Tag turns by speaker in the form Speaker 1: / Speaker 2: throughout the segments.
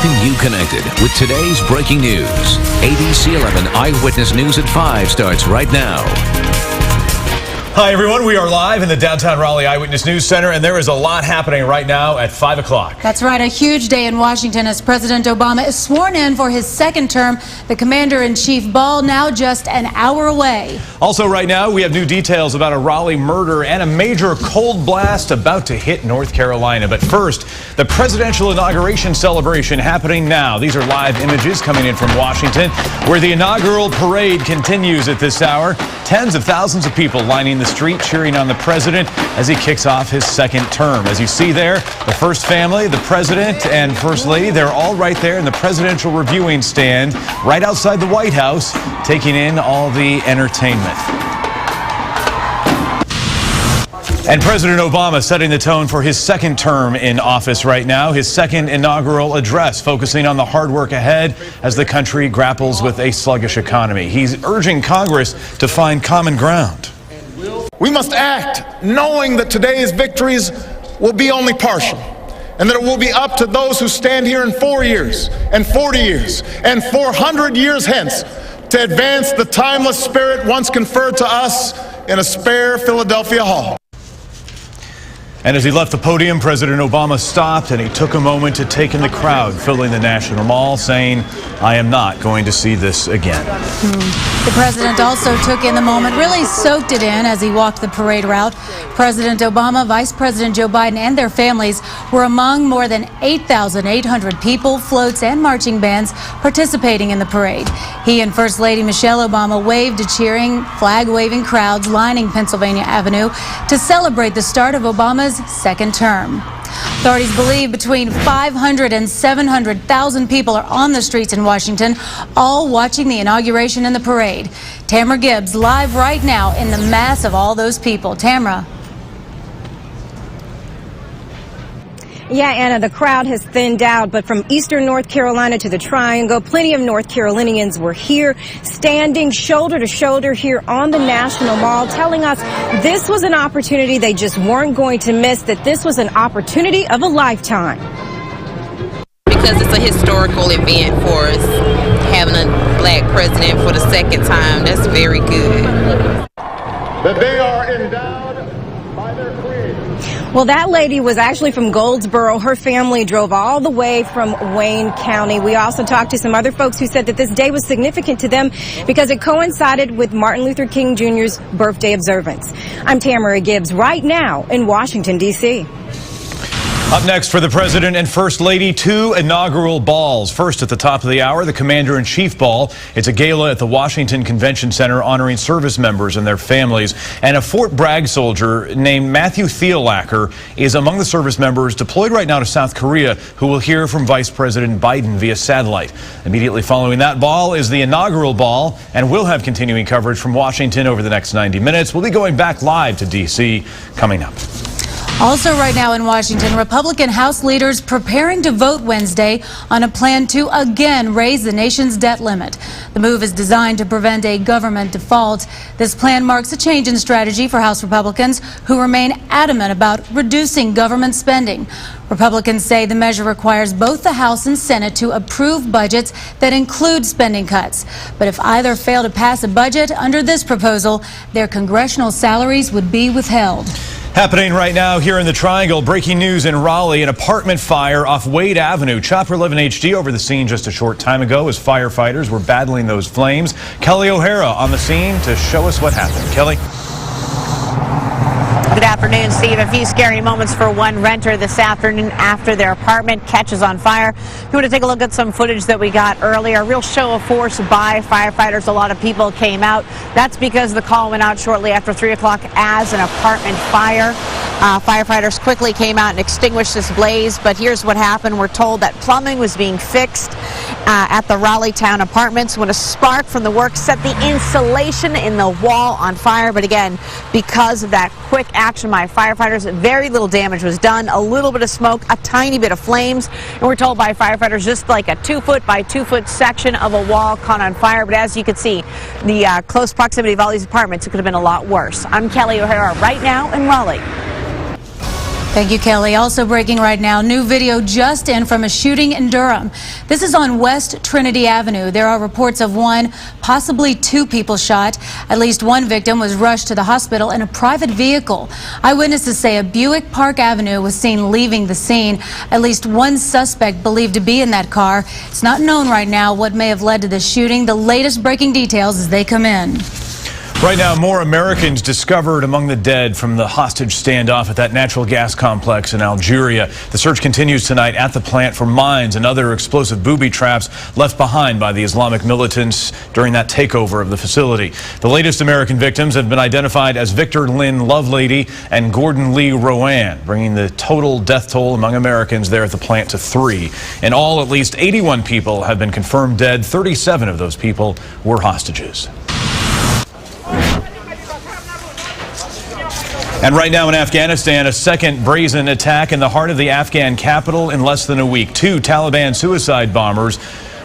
Speaker 1: keeping you connected with today's breaking news. ABC 11 Eyewitness News at 5 starts right now.
Speaker 2: Hi, everyone. We are live in the downtown Raleigh Eyewitness News Center, and there is a lot happening right now at 5 o'clock.
Speaker 3: That's right. A huge day in Washington as President Obama is sworn in for his second term. The Commander-in-Chief ball now just an hour away.
Speaker 2: Also right now, we have new details about a Raleigh murder and a major cold blast about to hit North Carolina. But first, the presidential inauguration celebration happening now. These are live images coming in from Washington, where the inaugural parade continues at this hour. Tens of thousands of people lining the street cheering on the president as he kicks off his second term. As you see there, the first family, the president and first lady, they're all right there in the presidential reviewing stand right outside the White House, taking in all the entertainment. And President Obama setting the tone for his second term in office right now, his second inaugural address focusing on the hard work ahead as the country grapples with a sluggish economy. He's urging Congress to find common ground.
Speaker 4: We must act knowing that today's victories will be only partial, and that it will be up to those who stand here in 4 years and 40 years and 400 years hence to advance the timeless spirit once conferred to us in a spare Philadelphia hall.
Speaker 2: And as he left the podium, President Obama stopped and he took a moment to take in the crowd filling the National Mall, saying, "I am not going to see this again."
Speaker 3: The president also took in the moment, really soaked it in as he walked the parade route. President Obama, Vice President Joe Biden and their families were among more than 8,800 people, floats and marching bands participating in the parade. He and First Lady Michelle Obama waved to cheering, flag-waving crowds lining Pennsylvania Avenue to celebrate the start of Obama's second term. Authorities believe between 500 and 700,000 people are on the streets in Washington, all watching the inauguration and the parade. Tamara Gibbs live right now in the mass of all those people. Tamara.
Speaker 5: Yeah, Anna, the crowd has thinned out, but from eastern North Carolina to the Triangle, plenty of North Carolinians were here, standing shoulder to shoulder here on the National Mall, telling us this was an opportunity they just weren't going to miss, that this was an opportunity of a lifetime.
Speaker 6: Because it's a historical event for us, having a black president for the second time. That's very good.
Speaker 4: That they are endowed by their creator.
Speaker 5: Well, that lady was actually from Goldsboro. Her family drove all the way from Wayne County. We also talked to some other folks who said that this day was significant to them because it coincided with Martin Luther King Jr.'s birthday observance. I'm Tamara Gibbs right now in Washington, D.C.
Speaker 2: Up next for the President and First Lady, 2 inaugural balls. First at the top of the hour, the Commander-in-Chief Ball. It's a gala at the Washington Convention Center honoring service members and their families. And a Fort Bragg soldier named Matthew Thielacker is among the service members deployed right now to South Korea, who will hear from Vice President Biden via satellite. Immediately following that ball is the inaugural ball, and we'll have continuing coverage from Washington over the next 90 minutes. We'll be going back live to D.C. coming up.
Speaker 3: Also right now in Washington, Republican House leaders preparing to vote Wednesday on a plan to again raise the nation's debt limit. The move is designed to prevent a government default. This plan marks a change in strategy for House Republicans who remain adamant about reducing government spending. Republicans say the measure requires both the House and Senate to approve budgets that include spending cuts. But if either fail to pass a budget under this proposal, their congressional salaries would be withheld.
Speaker 2: Happening right now here in the Triangle, breaking news in Raleigh, an apartment fire off Wade Avenue. Chopper 11 HD over the scene just a short time ago as firefighters were battling those flames. Kelly O'Hara on the scene to show us what happened. Kelly.
Speaker 7: Good afternoon, Steve. A few scary moments for one renter this afternoon after their apartment catches on fire. You want to take a look at some footage that we got earlier. A real show of force by firefighters. A lot of people came out. That's because the call went out shortly after 3 o'clock as an apartment fire. Firefighters quickly came out and extinguished this blaze, but here's what happened. We're told that plumbing was being fixed at the Raleigh Town Apartments when a spark from the work set the insulation in the wall on fire. But again, because of that quick action by firefighters, very little damage was done. A little bit of smoke, a tiny bit of flames, and we're told by firefighters just like a 2-foot by 2-foot section of a wall caught on fire. But as you can see, the close proximity of all these apartments, it could have been a lot worse. I'm Kelly O'Hara right now in Raleigh.
Speaker 3: Thank you, Kelly. Also breaking right now, new video just in from a shooting in Durham. This is on West Trinity Avenue. There are reports of one, possibly two people shot. At least one victim was rushed to the hospital in a private vehicle. Eyewitnesses say a Buick Park Avenue was seen leaving the scene. At least one suspect believed to be in that car. It's not known right now what may have led to the shooting. The latest breaking details as they come in.
Speaker 2: Right now, more Americans discovered among the dead from the hostage standoff at that natural gas complex in Algeria. The search continues tonight at the plant for mines and other explosive booby traps left behind by the Islamic militants during that takeover of the facility. The latest American victims have been identified as Victor Lynn Lovelady and Gordon Lee Rowan, bringing the total death toll among Americans there at the plant to 3. In all, at least 81 people have been confirmed dead. 37 of those people were hostages. And right now in Afghanistan, a second brazen attack in the heart of the Afghan capital in less than a week. 2 Taliban suicide bombers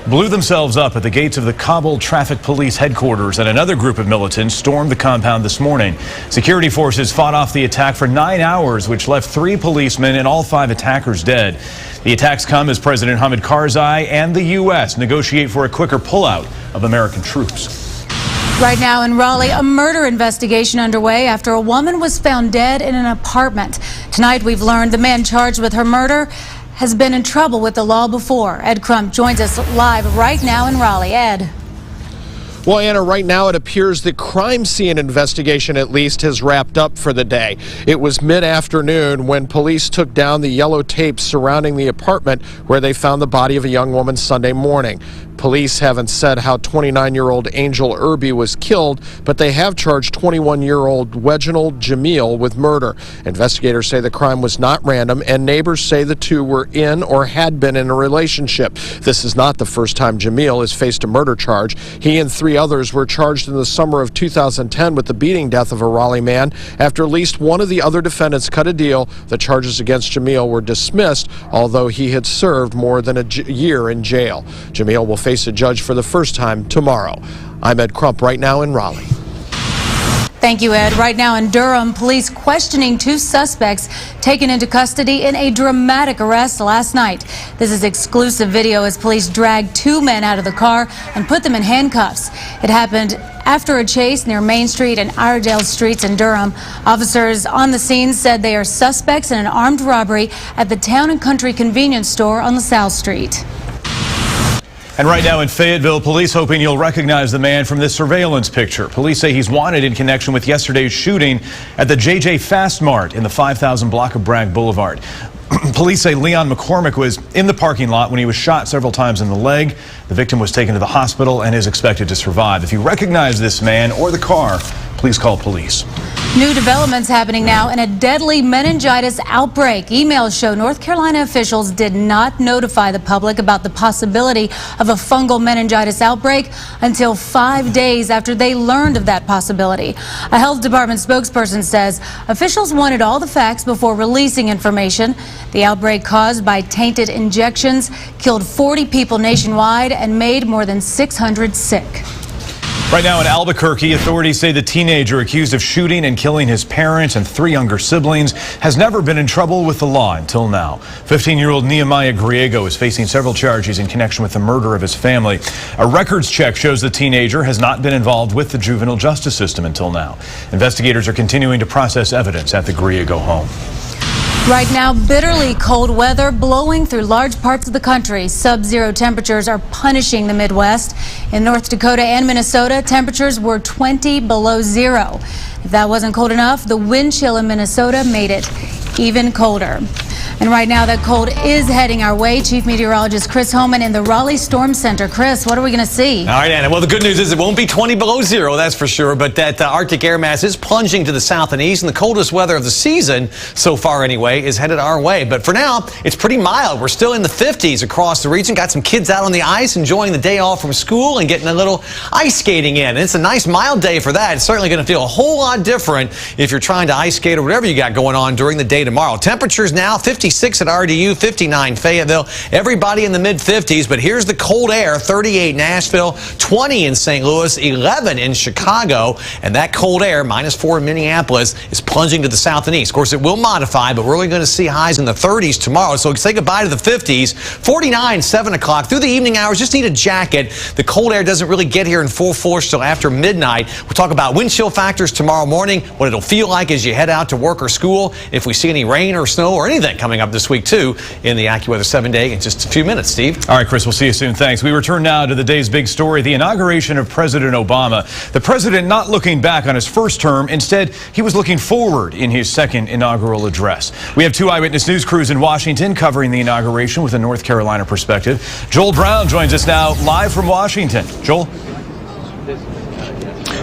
Speaker 2: blew themselves up at the gates of the Kabul Traffic Police headquarters, and another group of militants stormed the compound this morning. Security forces fought off the attack for 9 hours, which left 3 policemen and all 5 attackers dead. The attacks come as President Hamid Karzai and the U.S. negotiate for a quicker pullout of American troops.
Speaker 3: Right now in Raleigh, a murder investigation underway after a woman was found dead in an apartment. Tonight, we've learned the man charged with her murder has been in trouble with the law before. Ed Crump joins us live right now in Raleigh. Ed.
Speaker 8: Well, Anna, right now it appears the crime scene investigation at least has wrapped up for the day. It was mid-afternoon when police took down the yellow tape surrounding the apartment where they found the body of a young woman Sunday morning. Police haven't said how 29-year-old Angel Irby was killed, but they have charged 21-year-old Reginald Jamil with murder. Investigators say the crime was not random, and neighbors say the two were in or had been in a relationship. This is not the first time Jamil has faced a murder charge. He and 3 others were charged in the summer of 2010 with the beating death of a Raleigh man. After at least one of the other defendants cut a deal, the charges against Jamil were dismissed, although he had served more than a year in jail. Jamil will face a judge for the first time tomorrow. I'm Ed Crump right now in Raleigh.
Speaker 3: Thank you, Ed. Right now in Durham, police questioning 2 suspects taken into custody in a dramatic arrest last night. This is exclusive video as police dragged 2 men out of the car and put them in handcuffs. It happened after a chase near Main Street and Iredale Streets in Durham. Officers on the scene said they are suspects in an armed robbery at the Town and Country convenience store on LaSalle Street.
Speaker 2: And right now in Fayetteville, police hoping you'll recognize the man from this surveillance picture. Police say he's wanted in connection with yesterday's shooting at the JJ Fast Mart in the 5000 block of Bragg Boulevard. Police say Leon McCormick was in the parking lot when he was shot several times in the leg. The victim was taken to the hospital and is expected to survive. If you recognize this man or the car, please call police.
Speaker 3: New developments happening now in a deadly meningitis outbreak. Emails show North Carolina officials did not notify the public about the possibility of a fungal meningitis outbreak until 5 days after they learned of that possibility. A health department spokesperson says officials wanted all the facts before releasing information. The outbreak caused by tainted injections killed 40 people nationwide and made more than 600 sick.
Speaker 2: Right now in Albuquerque, authorities say the teenager accused of shooting and killing his parents and 3 younger siblings has never been in trouble with the law until now. 15-year-old Nehemiah Griego is facing several charges in connection with the murder of his family. A records check shows the teenager has not been involved with the juvenile justice system until now. Investigators are continuing to process evidence at the Griego home.
Speaker 3: Right now, bitterly cold weather blowing through large parts of the country. Sub-zero temperatures are punishing the Midwest. In North Dakota and Minnesota, temperatures were 20 below zero. If that wasn't cold enough, the wind chill in Minnesota made it even colder. And right now, that cold is heading our way. Chief Meteorologist Chris Homan in the Raleigh Storm Center. Chris, what are we going to see?
Speaker 9: All right, Anna. Well, the good news is it won't be 20 below zero, that's for sure. But that Arctic air mass is plunging to the south and east, and the coldest weather of the season, so far anyway, is headed our way. But for now, it's pretty mild. We're still in the 50s across the region. Got some kids out on the ice enjoying the day off from school and getting a little ice skating in. And it's a nice mild day for that. It's certainly going to feel a whole lot different if you're trying to ice skate or whatever you got going on during the day tomorrow. Temperatures now 56 at RDU, 59 Fayetteville, everybody in the mid-50s. But here's the cold air, 38 Nashville, 20 in St. Louis, 11 in Chicago. And that cold air, -4 in Minneapolis, is plunging to the south and east. Of course, it will modify, but we're only going to see highs in the 30s tomorrow. So say goodbye to the 50s. 49, 7 o'clock. Through the evening hours, just need a jacket. The cold air doesn't really get here in full force till after midnight. We'll talk about wind chill factors tomorrow morning, what it'll feel like as you head out to work or school, if we see any rain or snow or anything coming up this week, too, in the AccuWeather 7-day in just a few minutes. Steve?
Speaker 2: All right, Chris, we'll see you soon. Thanks. We return now to the day's big story, the inauguration of President Obama. The president not looking back on his first term. Instead, he was looking forward in his second inaugural address. We have 2 Eyewitness News crews in Washington covering the inauguration with a North Carolina perspective. Joel Brown joins us now live from Washington. Joel?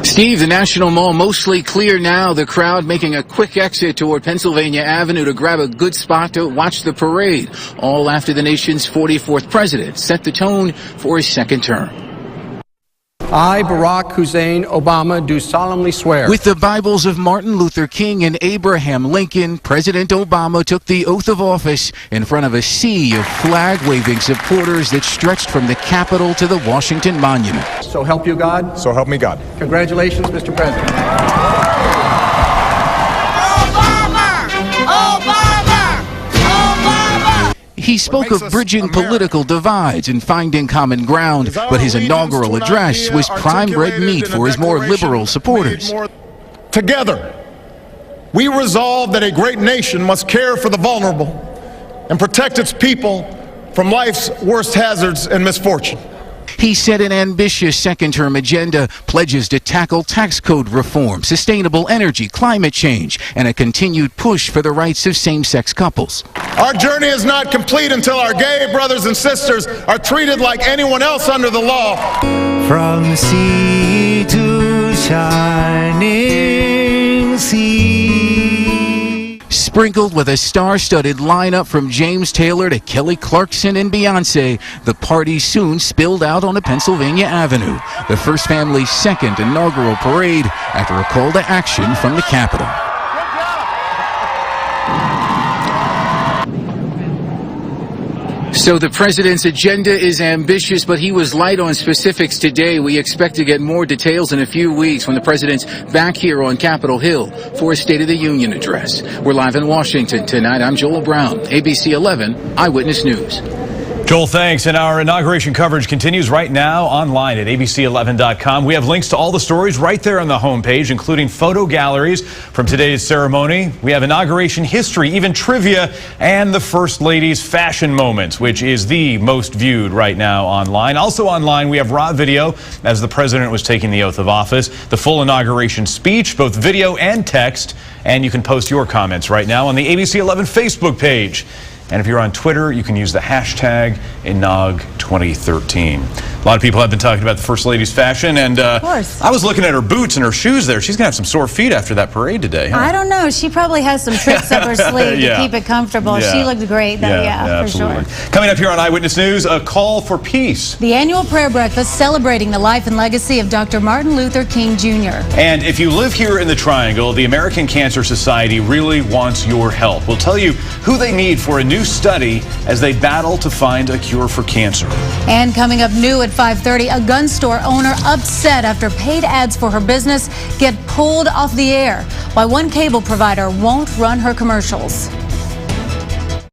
Speaker 10: Steve, the National Mall mostly clear now. The crowd making a quick exit toward Pennsylvania Avenue to grab a good spot to watch the parade. All after the nation's 44th president set the tone for his second term.
Speaker 11: I, Barack Hussein Obama, do solemnly swear.
Speaker 10: With the Bibles of Martin Luther King and Abraham Lincoln, President Obama took the oath of office in front of a sea of flag-waving supporters that stretched from the Capitol to the Washington Monument.
Speaker 11: So help you God.
Speaker 4: So help me God.
Speaker 11: Congratulations, Mr. President.
Speaker 10: He spoke of bridging political divides and finding common ground, but his inaugural address was prime red meat for his more liberal supporters.
Speaker 4: Together, we resolve that a great nation must care for the vulnerable and protect its people from life's worst hazards and misfortune.
Speaker 10: He set an ambitious second-term agenda, pledges to tackle tax code reform, sustainable energy, climate change, and a continued push for the rights of same-sex couples.
Speaker 4: Our journey is not complete until our gay brothers and sisters are treated like anyone else under the law.
Speaker 12: From sea to shining sea.
Speaker 10: Sprinkled with a star-studded lineup from James Taylor to Kelly Clarkson and Beyonce, the party soon spilled out onto Pennsylvania Avenue, the first family's second inaugural parade after a call to action from the Capitol. So the president's agenda is ambitious, but he was light on specifics today. We expect to get more details in a few weeks when the president's back here on Capitol Hill for a State of the Union address. We're live in Washington tonight. I'm Joel Brown, ABC 11 Eyewitness News.
Speaker 2: Joel, thanks. And our inauguration coverage continues right now online at abc11.com. We have links to all the stories right there on the homepage, including photo galleries from today's ceremony. We have inauguration history, even trivia, and the First Lady's fashion moments, which is the most viewed right now online. Also online, we have raw video as the president was taking the oath of office, the full inauguration speech, both video and text. And you can post your comments right now on the ABC 11 Facebook page. And if you're on Twitter, you can use the hashtag Inaug2013. A lot of people have been talking about the First Lady's fashion, and
Speaker 3: of course.
Speaker 2: I was looking at her boots and her shoes there. She's going to have some sore feet after that parade today. Huh?
Speaker 3: I don't know. She probably has some tricks up her sleeve to keep it comfortable.
Speaker 2: Yeah.
Speaker 3: She looked great, though, yeah, for
Speaker 2: absolutely.
Speaker 3: sure.
Speaker 2: Coming up here on Eyewitness News, a call for peace.
Speaker 3: The annual prayer breakfast celebrating the life and legacy of Dr. Martin Luther King Jr.
Speaker 2: And if you live here in the Triangle, the American Cancer Society really wants your help. We'll tell you who they need for a new study as they battle to find a cure for cancer.
Speaker 3: And coming up new at 5:30, a gun store owner upset after paid ads for her business get pulled off the air. Why one cable provider won't run her commercials.